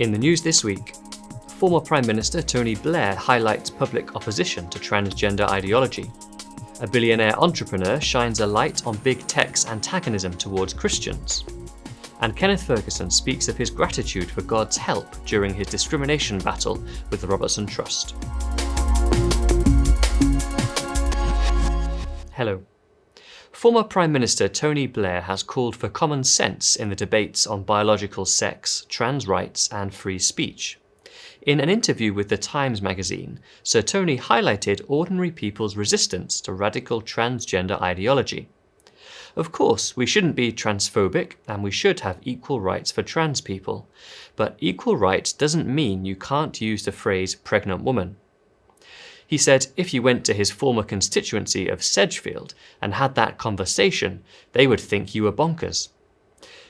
In the news this week, former Prime Minister Tony Blair highlights public opposition to transgender ideology. A billionaire entrepreneur shines a light on big tech's antagonism towards Christians. And Kenneth Ferguson speaks of his gratitude for God's help during his discrimination battle with the Robertson Trust. Hello. Former Prime Minister Tony Blair has called for common sense in the debates on biological sex, trans rights and free speech. In an interview with The Times magazine, Sir Tony highlighted ordinary people's resistance to radical transgender ideology. Of course, we shouldn't be transphobic and we should have equal rights for trans people, but equal rights doesn't mean you can't use the phrase pregnant woman. He said if you went to his former constituency of Sedgefield and had that conversation, they would think you were bonkers.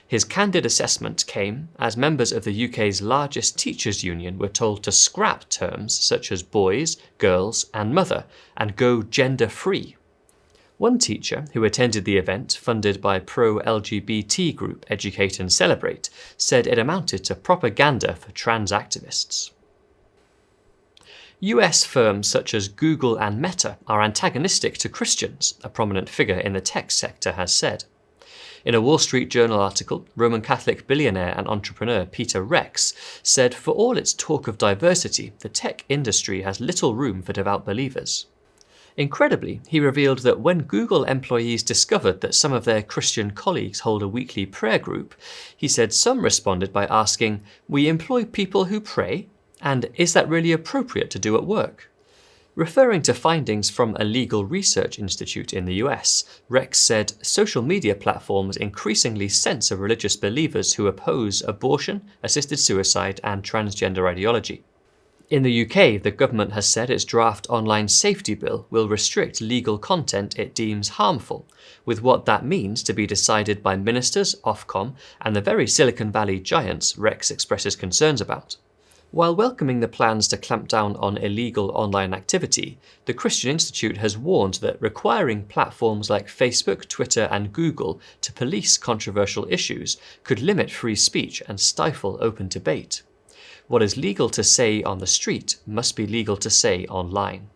His candid assessment came as members of the UK's largest teachers' union were told to scrap terms such as boys, girls and mother and go gender-free. One teacher who attended the event, funded by pro-LGBT group Educate and Celebrate, said it amounted to propaganda for trans activists. US firms such as Google and Meta are antagonistic to Christians, a prominent figure in the tech sector has said. In a Wall Street Journal article, Roman Catholic billionaire and entrepreneur Peter Rex said for all its talk of diversity, the tech industry has little room for devout believers. Incredibly, he revealed that when Google employees discovered that some of their Christian colleagues hold a weekly prayer group, he said some responded by asking, "We employ people who pray? And is that really appropriate to do at work?" Referring to findings from a legal research institute in the US, Rex said social media platforms increasingly censor religious believers who oppose abortion, assisted suicide, and transgender ideology. In the UK, the government has said its draft online safety bill will restrict legal content it deems harmful, with what that means to be decided by ministers, Ofcom, and the very Silicon Valley giants Rex expresses concerns about. While welcoming the plans to clamp down on illegal online activity, the Christian Institute has warned that requiring platforms like Facebook, Twitter, and Google to police controversial issues could limit free speech and stifle open debate. What is legal to say on the street must be legal to say online.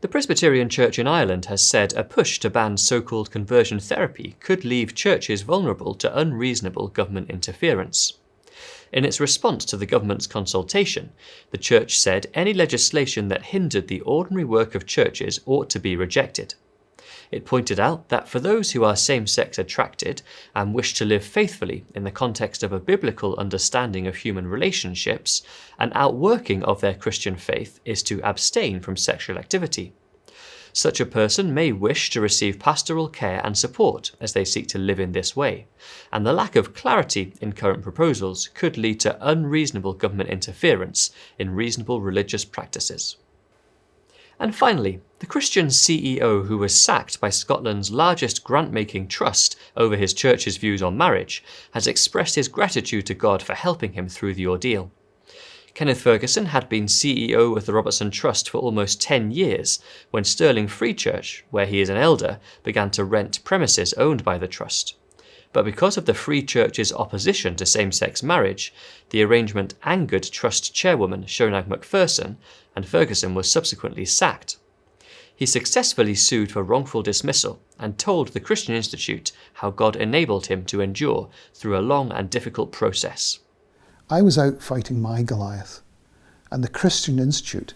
The Presbyterian Church in Ireland has said a push to ban so-called conversion therapy could leave churches vulnerable to unreasonable government interference. In its response to the government's consultation, the church said any legislation that hindered the ordinary work of churches ought to be rejected. It pointed out that for those who are same-sex attracted and wish to live faithfully in the context of a biblical understanding of human relationships, an outworking of their Christian faith is to abstain from sexual activity. Such a person may wish to receive pastoral care and support as they seek to live in this way, and the lack of clarity in current proposals could lead to unreasonable government interference in reasonable religious practices. And finally, the Christian CEO who was sacked by Scotland's largest grant-making trust over his church's views on marriage has expressed his gratitude to God for helping him through the ordeal. Kenneth Ferguson had been CEO of the Robertson Trust for almost 10 years when Stirling Free Church, where he is an elder, began to rent premises owned by the Trust. But because of the Free Church's opposition to same-sex marriage, the arrangement angered Trust chairwoman Shonag McPherson, and Ferguson was subsequently sacked. He successfully sued for wrongful dismissal and told the Christian Institute how God enabled him to endure through a long and difficult process. I was out fighting my Goliath, and the Christian Institute,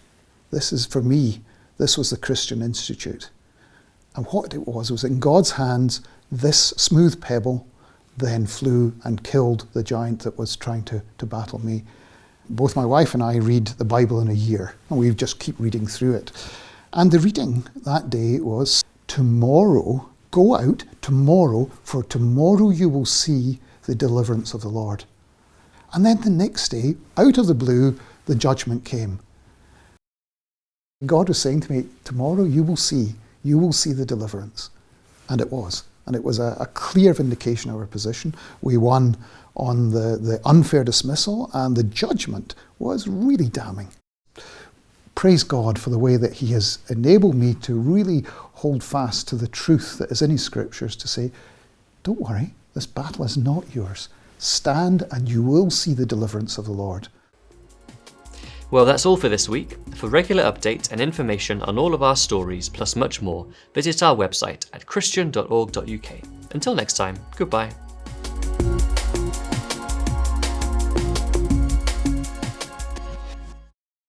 this is for me, this was the Christian Institute. And what it was in God's hands, this smooth pebble then flew and killed the giant that was trying to battle me. Both my wife and I read the Bible in a year, and we just keep reading through it. And the reading that day was, tomorrow, go out tomorrow, for tomorrow you will see the deliverance of the Lord. And then the next day, out of the blue, the judgment came. God was saying to me, tomorrow you will see the deliverance. And it was. And it was a clear vindication of our position. We won on the unfair dismissal, and the judgment was really damning. Praise God for the way that He has enabled me to really hold fast to the truth that is in His scriptures, to say, don't worry, this battle is not yours. Stand and you will see the deliverance of the Lord. Well, that's all for this week. For regular updates and information on all of our stories, plus much more, visit our website at christian.org.uk. Until next time, goodbye.